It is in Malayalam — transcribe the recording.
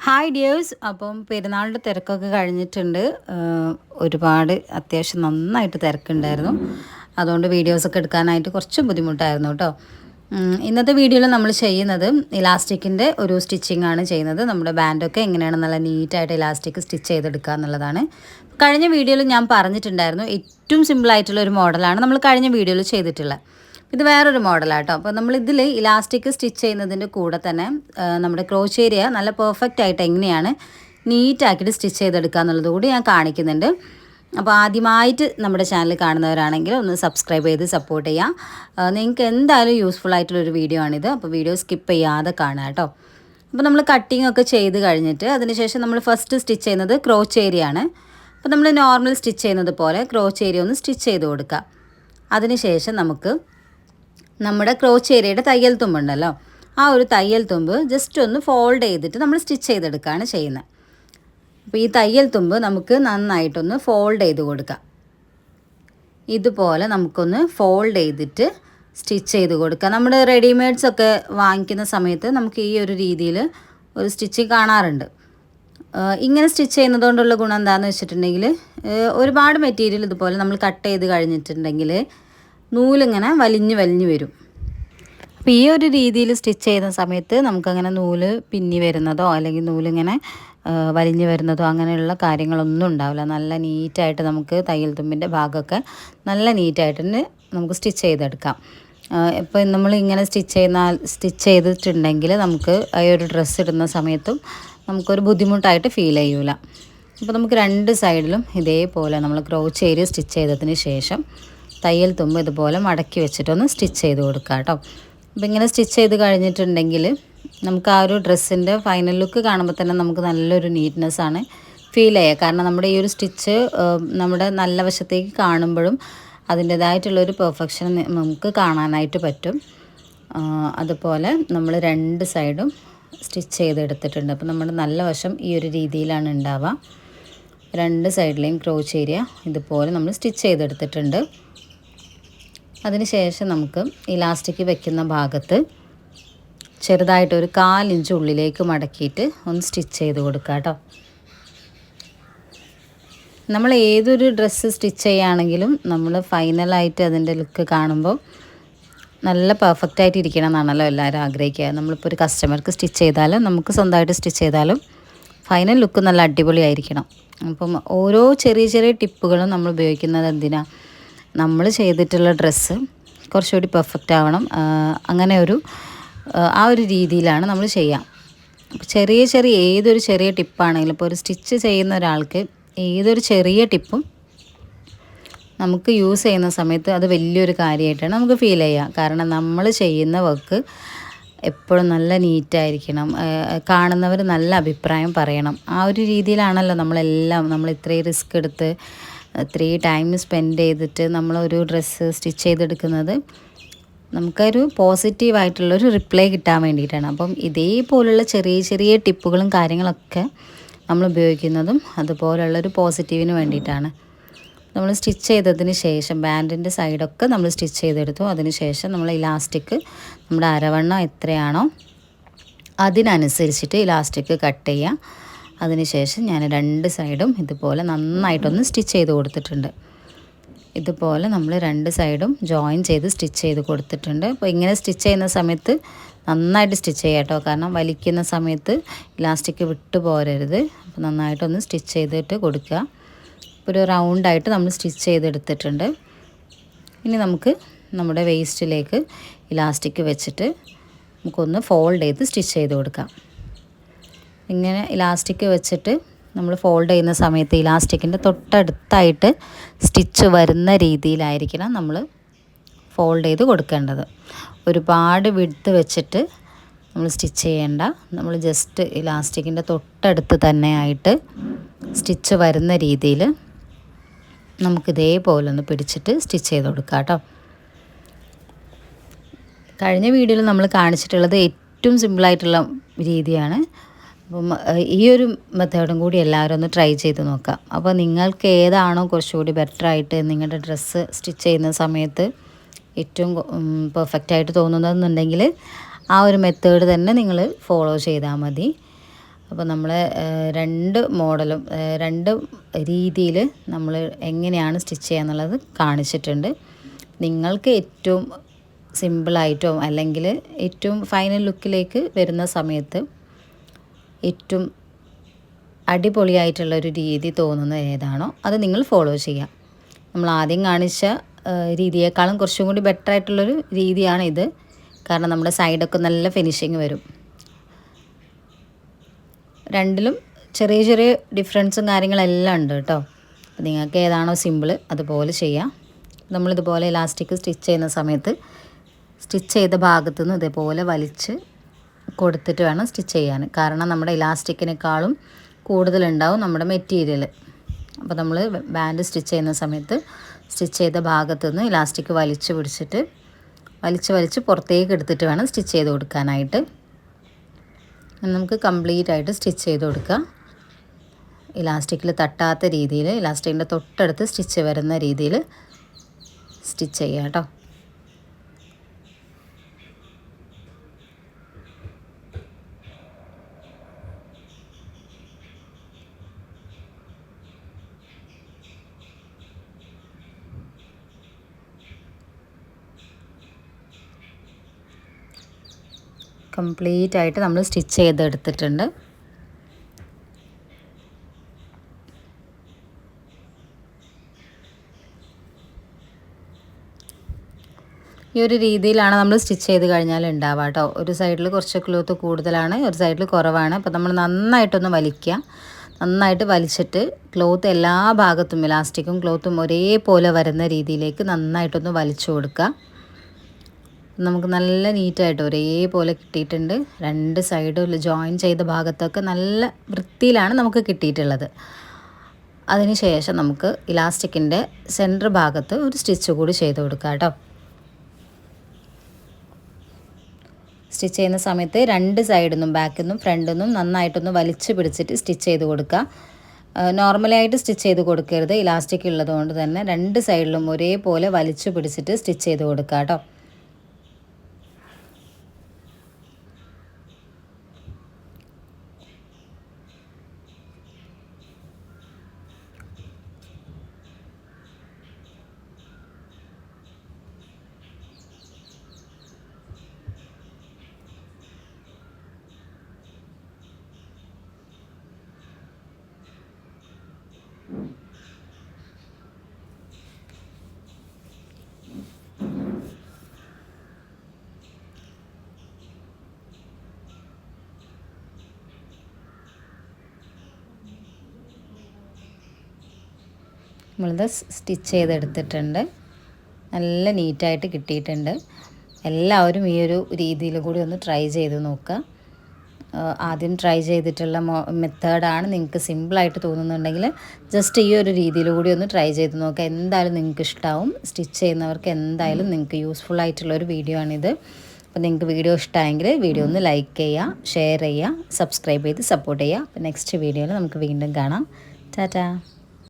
Hi dears. അപ്പം പെരുന്നാളിൻ്റെ തിരക്കൊക്കെ കഴിഞ്ഞിട്ടുണ്ട്. ഒരുപാട് അത്യാവശ്യം നന്നായിട്ട് തിരക്കുണ്ടായിരുന്നു. അതുകൊണ്ട് വീഡിയോസൊക്കെ എടുക്കാനായിട്ട് കുറച്ച് ബുദ്ധിമുട്ടായിരുന്നു കേട്ടോ. ഇന്നത്തെ വീഡിയോയിൽ നമ്മൾ ചെയ്യുന്നത് ഇലാസ്റ്റിക്കിൻ്റെ ഒരു സ്റ്റിച്ചിങ് ആണ് ചെയ്യുന്നത്. നമ്മുടെ ബാൻഡൊക്കെ എങ്ങനെയാണ് നല്ല നീറ്റായിട്ട് ഇലാസ്റ്റിക് സ്റ്റിച്ച് ചെയ്തെടുക്കുക എന്നുള്ളതാണ്. കഴിഞ്ഞ വീഡിയോയിൽ ഞാൻ പറഞ്ഞിട്ടുണ്ടായിരുന്നു, ഏറ്റവും സിമ്പിളായിട്ടുള്ള ഒരു മോഡലാണ് നമ്മൾ കഴിഞ്ഞ വീഡിയോയിൽ ചെയ്തിട്ടുള്ളത്. ഇത് വേറൊരു മോഡലാട്ടോ. അപ്പോൾ നമ്മളിതിൽ ഇലാസ്റ്റിക് സ്റ്റിച്ച് ചെയ്യുന്നതിൻ്റെ കൂടെ തന്നെ നമ്മുടെ ക്രോച്ച് ഏരിയ നല്ല പെർഫെക്റ്റ് ആയിട്ട് എങ്ങനെയാണ് നീറ്റാക്കിയിട്ട് സ്റ്റിച്ച് ചെയ്തെടുക്കുക എന്നുള്ളത് കൂടി ഞാൻ കാണിക്കുന്നുണ്ട്. അപ്പോൾ ആദ്യമായിട്ട് നമ്മുടെ ചാനൽ കാണുന്നവരാണെങ്കിൽ ഒന്ന് സബ്സ്ക്രൈബ് ചെയ്ത് സപ്പോർട്ട് ചെയ്യാം. നിങ്ങൾക്ക് എന്തായാലും യൂസ്ഫുൾ ആയിട്ടുള്ളൊരു വീഡിയോ ആണിത്. അപ്പോൾ വീഡിയോ സ്കിപ്പ് ചെയ്യാതെ കാണുക കേട്ടോ. അപ്പോൾ നമ്മൾ കട്ടിംഗ് ഒക്കെ ചെയ്ത് കഴിഞ്ഞിട്ട് അതിനുശേഷം നമ്മൾ ഫസ്റ്റ് സ്റ്റിച്ച് ചെയ്യുന്നത് ക്രോച്ച് ഏരിയ ആണ്. അപ്പോൾ നമ്മൾ നോർമൽ സ്റ്റിച്ച് ചെയ്യുന്നത് പോലെ ക്രോച്ച് ഏരിയ ഒന്ന് സ്റ്റിച്ച് ചെയ്ത് കൊടുക്കുക. അതിനുശേഷം നമുക്ക് നമ്മുടെ ക്രോച്ച് ഏരിയയുടെ തയ്യൽ തുമ്പുണ്ടല്ലോ, ആ ഒരു തയ്യൽ തുമ്പ് ജസ്റ്റ് ഒന്ന് ഫോൾഡ് ചെയ്തിട്ട് നമ്മൾ സ്റ്റിച്ച് ചെയ്തെടുക്കുകയാണ് ചെയ്യുന്നത്. അപ്പോൾ ഈ തയ്യൽ തുമ്പ് നമുക്ക് നന്നായിട്ടൊന്ന് ഫോൾഡ് ചെയ്ത് കൊടുക്കാം. ഇതുപോലെ നമുക്കൊന്ന് ഫോൾഡ് ചെയ്തിട്ട് സ്റ്റിച്ച് ചെയ്ത് കൊടുക്കാം. നമ്മുടെ റെഡിമെയ്ഡ്സൊക്കെ വാങ്ങിക്കുന്ന സമയത്ത് നമുക്ക് ഈ ഒരു രീതിയിൽ ഒരു സ്റ്റിച്ചിങ് കാണാറുണ്ട്. ഇങ്ങനെ സ്റ്റിച്ച് ചെയ്യുന്നതുകൊണ്ടുള്ള ഗുണം എന്താണെന്ന് വെച്ചിട്ടുണ്ടെങ്കിൽ, ഒരുപാട് മെറ്റീരിയൽ ഇതുപോലെ നമ്മൾ കട്ട് ചെയ്ത് കഴിഞ്ഞിട്ടുണ്ടെങ്കിൽ നൂലിങ്ങനെ വലിഞ്ഞ് വരും. അപ്പോൾ ഈ ഒരു രീതിയിൽ സ്റ്റിച്ച് ചെയ്യുന്ന സമയത്ത് നമുക്കങ്ങനെ നൂല് പിന്നി വരുന്നതോ അല്ലെങ്കിൽ നൂലിങ്ങനെ വലിഞ്ഞ് വരുന്നതോ അങ്ങനെയുള്ള കാര്യങ്ങളൊന്നും ഉണ്ടാവില്ല. നല്ല നീറ്റായിട്ട് നമുക്ക് തയ്യൽ തുമ്പിൻ്റെ ഭാഗമൊക്കെ നല്ല നീറ്റായിട്ട് തന്നെ നമുക്ക് സ്റ്റിച്ച് ചെയ്തെടുക്കാം. ഇപ്പോൾ നമ്മളിങ്ങനെ സ്റ്റിച്ച് ചെയ്തിട്ടുണ്ടെങ്കിൽ നമുക്ക് ആ ഒരു ഡ്രസ്സ് ഇടുന്ന സമയത്തും നമുക്കൊരു ബുദ്ധിമുട്ടായിട്ട് ഫീൽ ചെയ്യൂല. അപ്പോൾ നമുക്ക് രണ്ട് സൈഡിലും ഇതേപോലെ നമ്മൾ ക്രോച്ച് ഏരിയ സ്റ്റിച്ച് ചെയ്തതിന് ശേഷം തയ്യൽ തുമ്പ് ഇതുപോലെ മടക്കി വെച്ചിട്ടൊന്ന് സ്റ്റിച്ച് ചെയ്ത് കൊടുക്കുക കേട്ടോ. അപ്പോൾ ഇങ്ങനെ സ്റ്റിച്ച് ചെയ്ത് കഴിഞ്ഞിട്ടുണ്ടെങ്കിൽ നമുക്ക് ആ ഒരു ഡ്രസ്സിൻ്റെ ഫൈനൽ ലുക്ക് കാണുമ്പോൾ തന്നെ നമുക്ക് നല്ലൊരു നീറ്റ്നെസ്സാണ് ഫീൽ ചെയ്യുക. കാരണം നമ്മുടെ ഈ ഒരു സ്റ്റിച്ച് നമ്മുടെ നല്ല വശത്തേക്ക് കാണുമ്പോഴും അതിൻ്റേതായിട്ടുള്ളൊരു പെർഫെക്ഷൻ നമുക്ക് കാണാനായിട്ട് പറ്റും. അതുപോലെ നമ്മൾ രണ്ട് സൈഡും സ്റ്റിച്ച് ചെയ്തെടുത്തിട്ടുണ്ട്. അപ്പോൾ നമ്മുടെ നല്ല വശം ഈ ഒരു രീതിയിലാണ് ഉണ്ടാവുക. രണ്ട് സൈഡിലെയും ക്രോച്ച് ഏരിയ ഇതുപോലെ നമ്മൾ സ്റ്റിച്ച് ചെയ്തെടുത്തിട്ടുണ്ട്. അതിനുശേഷം നമുക്ക് ഇലാസ്റ്റിക് വെക്കുന്ന ഭാഗത്ത് ചെറുതായിട്ടൊരു 1/4 ഇഞ്ച് ഉള്ളിലേക്ക് മടക്കിയിട്ട് ഒന്ന് സ്റ്റിച്ച് ചെയ്ത് കൊടുക്കുക കേട്ടോ. നമ്മൾ ഏതൊരു ഡ്രസ്സ് സ്റ്റിച്ച് ചെയ്യുകയാണെങ്കിലും നമ്മൾ ഫൈനലായിട്ട് അതിൻ്റെ ലുക്ക് കാണുമ്പോൾ നല്ല പെർഫെക്റ്റായിട്ട് ഇരിക്കണം എന്നാണല്ലോ എല്ലാവരും ആഗ്രഹിക്കുക. നമ്മളിപ്പോൾ ഒരു കസ്റ്റമർക്ക് സ്റ്റിച്ച് ചെയ്താലും നമുക്ക് സ്വന്തമായിട്ട് സ്റ്റിച്ച് ചെയ്താലും ഫൈനൽ ലുക്ക് നല്ല അടിപൊളിയായിരിക്കണം. അപ്പം ഓരോ ചെറിയ ടിപ്പുകളും നമ്മൾ ഉപയോഗിക്കുന്നത് എന്തിനാണ്, നമ്മൾ ചെയ്തിട്ടുള്ള ഡ്രസ്സ് കുറച്ചുകൂടി പെർഫെക്റ്റ് ആവണം. അങ്ങനെ ആ ഒരു രീതിയിലാണ് നമ്മൾ ചെയ്യുക. അപ്പോൾ ഏതൊരു ചെറിയ ടിപ്പാണെങ്കിലും, ഇപ്പോൾ ഒരു സ്റ്റിച്ച് ചെയ്യുന്ന ഒരാൾക്ക് ഏതൊരു ചെറിയ ടിപ്പും നമുക്ക് യൂസ് ചെയ്യുന്ന സമയത്ത് അത് വലിയൊരു കാര്യമായിട്ടാണ് നമുക്ക് ഫീൽ ചെയ്യുക. കാരണം നമ്മൾ ചെയ്യുന്ന വർക്ക് എപ്പോഴും നല്ല നീറ്റായിരിക്കണം, കാണുന്നവർ നല്ല അഭിപ്രായം പറയണം. ആ ഒരു രീതിയിലാണല്ലോ നമ്മൾ ഇത്രയും റിസ്ക് എടുത്ത് ഇത്രയും ടൈം സ്പെൻഡ് ചെയ്തിട്ട് നമ്മളൊരു ഡ്രസ്സ് സ്റ്റിച്ച് ചെയ്തെടുക്കുന്നത് നമുക്കൊരു പോസിറ്റീവായിട്ടുള്ളൊരു റിപ്ലൈ കിട്ടാൻ വേണ്ടിയിട്ടാണ്. അപ്പം ഇതേപോലുള്ള ചെറിയ ടിപ്പുകളും കാര്യങ്ങളൊക്കെ നമ്മൾ ഉപയോഗിക്കുന്നതും അതുപോലുള്ളൊരു പോസിറ്റീവിന് വേണ്ടിയിട്ടാണ്. നമ്മൾ സ്റ്റിച്ച് ചെയ്തതിന് ശേഷം ബാൻഡിൻ്റെ സൈഡൊക്കെ നമ്മൾ സ്റ്റിച്ച് ചെയ്തെടുത്തു. അതിന് ശേഷം നമ്മൾ ഇലാസ്റ്റിക് നമ്മുടെ അരവണ്ണം എത്രയാണോ അതിനനുസരിച്ചിട്ട് ഇലാസ്റ്റിക് കട്ട് ചെയ്യുക. അതിനുശേഷം ഞാൻ രണ്ട് സൈഡും ഇതുപോലെ നന്നായിട്ടൊന്ന് സ്റ്റിച്ച് ചെയ്ത് കൊടുത്തിട്ടുണ്ട്. ഇതുപോലെ നമ്മൾ രണ്ട് സൈഡും ജോയിൻ ചെയ്ത് സ്റ്റിച്ച് ചെയ്ത് കൊടുത്തിട്ടുണ്ട്. അപ്പോൾ ഇങ്ങനെ സ്റ്റിച്ച് ചെയ്യുന്ന സമയത്ത് നന്നായിട്ട് സ്റ്റിച്ച് ചെയ്യാം കേട്ടോ. കാരണം വലിക്കുന്ന സമയത്ത് ഇലാസ്റ്റിക് വിട്ടു പോരരുത്. അപ്പോൾ നന്നായിട്ടൊന്ന് സ്റ്റിച്ച് ചെയ്തിട്ട് കൊടുക്കുക. ഒരു റൗണ്ടായിട്ട് നമ്മൾ സ്റ്റിച്ച് ചെയ്തെടുത്തിട്ടുണ്ട്. ഇനി നമുക്ക് നമ്മുടെ വേസ്റ്റിലേക്ക് ഇലാസ്റ്റിക് വെച്ചിട്ട് നമുക്കൊന്ന് ഫോൾഡ് ചെയ്ത് സ്റ്റിച്ച് ചെയ്ത് കൊടുക്കാം. ഇങ്ങനെ ഇലാസ്റ്റിക് വെച്ചിട്ട് നമ്മൾ ഫോൾഡ് ചെയ്യുന്ന സമയത്ത് ഇലാസ്റ്റിക്കിൻ്റെ തൊട്ടടുത്തായിട്ട് സ്റ്റിച്ച് വരുന്ന രീതിയിലായിരിക്കണം നമ്മൾ ഫോൾഡ് ചെയ്ത് കൊടുക്കേണ്ടത്. ഒരുപാട് വിഡ്ത്ത് വെച്ചിട്ട് നമ്മൾ സ്റ്റിച്ച് ചെയ്യേണ്ട. നമ്മൾ ജസ്റ്റ് ഇലാസ്റ്റിക്കിൻ്റെ തൊട്ടടുത്ത് തന്നെ ആയിട്ട് സ്റ്റിച്ച് വരുന്ന രീതിയിൽ നമുക്കിതേപോലെ ഒന്ന് പിടിച്ചിട്ട് സ്റ്റിച്ച് ചെയ്ത് കൊടുക്കാം കേട്ടോ. കഴിഞ്ഞ വീഡിയോയിൽ നമ്മൾ കാണിച്ചിട്ടുള്ളത് ഏറ്റവും സിമ്പിളായിട്ടുള്ള രീതിയാണ്. അപ്പം ഈ ഒരു മെത്തേഡും കൂടി എല്ലാവരും ഒന്ന് ട്രൈ ചെയ്ത് നോക്കാം. അപ്പോൾ നിങ്ങൾക്ക് ഏതാണോ കുറച്ചുകൂടി ബെറ്ററായിട്ട് നിങ്ങളുടെ ഡ്രസ്സ് സ്റ്റിച്ച് ചെയ്യുന്ന സമയത്ത് ഏറ്റവും പെർഫെക്റ്റായിട്ട് തോന്നുന്നതെന്നുണ്ടെങ്കിൽ ആ ഒരു മെത്തേഡ് തന്നെ നിങ്ങൾ ഫോളോ ചെയ്താൽ മതി. അപ്പോൾ നമ്മൾ രണ്ട് മോഡലും രണ്ട് രീതിയിൽ നമ്മൾ എങ്ങനെയാണ് സ്റ്റിച്ച് ചെയ്യുക എന്നുള്ളത് കാണിച്ചിട്ടുണ്ട്. നിങ്ങൾക്ക് ഏറ്റവും സിമ്പിളായിട്ടോ അല്ലെങ്കിൽ ഏറ്റവും ഫൈനൽ ലുക്കിലേക്ക് വരുന്ന സമയത്ത് ഏറ്റവും അടിപൊളിയായിട്ടുള്ളൊരു രീതി തോന്നുന്നത് ഏതാണോ അത് നിങ്ങൾ ഫോളോ ചെയ്യുക. നമ്മൾ ആദ്യം കാണിച്ച രീതിയേക്കാളും കുറച്ചും കൂടി ബെറ്റർ ആയിട്ടുള്ളൊരു രീതിയാണ് ഇത്. കാരണം നമ്മുടെ സൈഡൊക്കെ നല്ല ഫിനിഷിങ് വരും. രണ്ടിലും ചെറിയ ചെറിയ ഡിഫറൻസും കാര്യങ്ങളെല്ലാം ഉണ്ട് കേട്ടോ. അപ്പോൾ നിങ്ങൾക്ക് ഏതാണോ സിമ്പിൾ അതുപോലെ ചെയ്യാം. നമ്മളിതുപോലെ ഇലാസ്റ്റിക് സ്റ്റിച്ച് ചെയ്യുന്ന സമയത്ത് സ്റ്റിച്ച് ചെയ്ത ഭാഗത്തു നിന്ന് ഇതേപോലെ വലിച്ച് കൊടുത്തിട്ട് വേണം സ്റ്റിച്ച് ചെയ്യാൻ. കാരണം നമ്മുടെ ഇലാസ്റ്റിക്കിനേക്കാളും കൂടുതലുണ്ടാവും നമ്മുടെ മെറ്റീരിയൽ. അപ്പോൾ നമ്മൾ ബാൻഡ് സ്റ്റിച്ച് ചെയ്യുന്ന സമയത്ത് സ്റ്റിച്ച് ചെയ്ത ഭാഗത്തു നിന്ന് ഇലാസ്റ്റിക് വലിച്ച് പിടിച്ചിട്ട് വലിച്ച് പുറത്തേക്ക് എടുത്തിട്ട് വേണം സ്റ്റിച്ച് ചെയ്ത് കൊടുക്കാനായിട്ട്. നമുക്ക് കംപ്ലീറ്റ് ആയിട്ട് സ്റ്റിച്ച് ചെയ്ത് കൊടുക്കുക. ഇലാസ്റ്റിക്കിൽ തട്ടാത്ത രീതിയിൽ, ഇലാസ്റ്റിക്കിൻ്റെ തൊട്ടടുത്ത് സ്റ്റിച്ച് വരുന്ന രീതിയിൽ സ്റ്റിച്ച് ചെയ്യുക കേട്ടോ. കംപ്ലീറ്റ് ആയിട്ട് നമ്മൾ സ്റ്റിച്ച് ചെയ്തെടുത്തിട്ടുണ്ട്. ഈ ഒരു രീതിയിലാണ് നമ്മൾ സ്റ്റിച്ച് ചെയ്ത് കഴിഞ്ഞാൽ ഉണ്ടാവുക കേട്ടോ. ഒരു സൈഡിൽ കുറച്ച് ക്ലോത്ത് കൂടുതലാണ്, ഒരു സൈഡിൽ കുറവാണ്. അപ്പോൾ നമ്മൾ നന്നായിട്ടൊന്ന് വലിക്കുക. നന്നായിട്ട് വലിച്ചിട്ട് ക്ലോത്ത് എല്ലാ ഭാഗത്തും ഇലാസ്റ്റിക്കും ക്ലോത്തും ഒരേപോലെ വരുന്ന രീതിയിലേക്ക് നന്നായിട്ടൊന്ന് വലിച്ചു കൊടുക്കുക. നമുക്ക് നല്ല നീറ്റായിട്ട് ഒരേപോലെ കിട്ടിയിട്ടുണ്ട്. രണ്ട് സൈഡും ജോയിൻ ചെയ്ത ഭാഗത്തൊക്കെ നല്ല വൃത്തിയിലാണ് നമുക്ക് കിട്ടിയിട്ടുള്ളത്. അതിന് ശേഷം നമുക്ക് ഇലാസ്റ്റിക്കിൻ്റെ സെൻറ്റർ ഭാഗത്ത് ഒരു സ്റ്റിച്ച് കൂടി ചെയ്ത് കൊടുക്കാം കേട്ടോ. സ്റ്റിച്ച് ചെയ്യുന്ന സമയത്ത് രണ്ട് സൈഡിൽ നിന്നും ബാക്കിൽ നിന്നും ഫ്രണ്ടിൽ നിന്നും നന്നായിട്ടൊന്ന് വലിച്ച് പിടിച്ചിട്ട് സ്റ്റിച്ച് ചെയ്ത് കൊടുക്കുക. നോർമലായിട്ട് സ്റ്റിച്ച് ചെയ്ത് കൊടുക്കരുത്. ഇലാസ്റ്റിക് ഉള്ളതുകൊണ്ട് തന്നെ രണ്ട് സൈഡിലും ഒരേപോലെ വലിച്ച് പിടിച്ചിട്ട് സ്റ്റിച്ച് ചെയ്ത് കൊടുക്കുക കേട്ടോ. നമ്മളിത് സ്റ്റിച്ച് ചെയ്തെടുത്തിട്ടുണ്ട്. നല്ല നീറ്റായിട്ട് കിട്ടിയിട്ടുണ്ട്. എല്ലാവരും ഈ ഒരു രീതിയിൽ കൂടി ഒന്ന് ട്രൈ ചെയ്ത് നോക്കുക. ആദ്യം ട്രൈ ചെയ്തിട്ടുള്ള മെത്തേഡാണ് നിങ്ങൾക്ക് സിമ്പിളായിട്ട് തോന്നുന്നുണ്ടെങ്കിൽ ജസ്റ്റ് ഈ ഒരു രീതിയിൽ കൂടി ഒന്ന് ട്രൈ ചെയ്ത് നോക്കുക. എന്തായാലും നിങ്ങൾക്ക് ഇഷ്ടമാവും. സ്റ്റിച്ച് ചെയ്യുന്നവർക്ക് എന്തായാലും നിങ്ങൾക്ക് യൂസ്ഫുൾ ആയിട്ടുള്ളൊരു വീഡിയോ ആണിത്. അപ്പോൾ നിങ്ങൾക്ക് വീഡിയോ ഇഷ്ടമായെങ്കിൽ വീഡിയോ ഒന്ന് ലൈക്ക് ചെയ്യുക, ഷെയർ ചെയ്യുക, സബ്സ്ക്രൈബ് ചെയ്ത് സപ്പോർട്ട് ചെയ്യുക. അപ്പോൾ നെക്സ്റ്റ് വീഡിയോയിൽ നമുക്ക് വീണ്ടും കാണാം. ടാറ്റാ.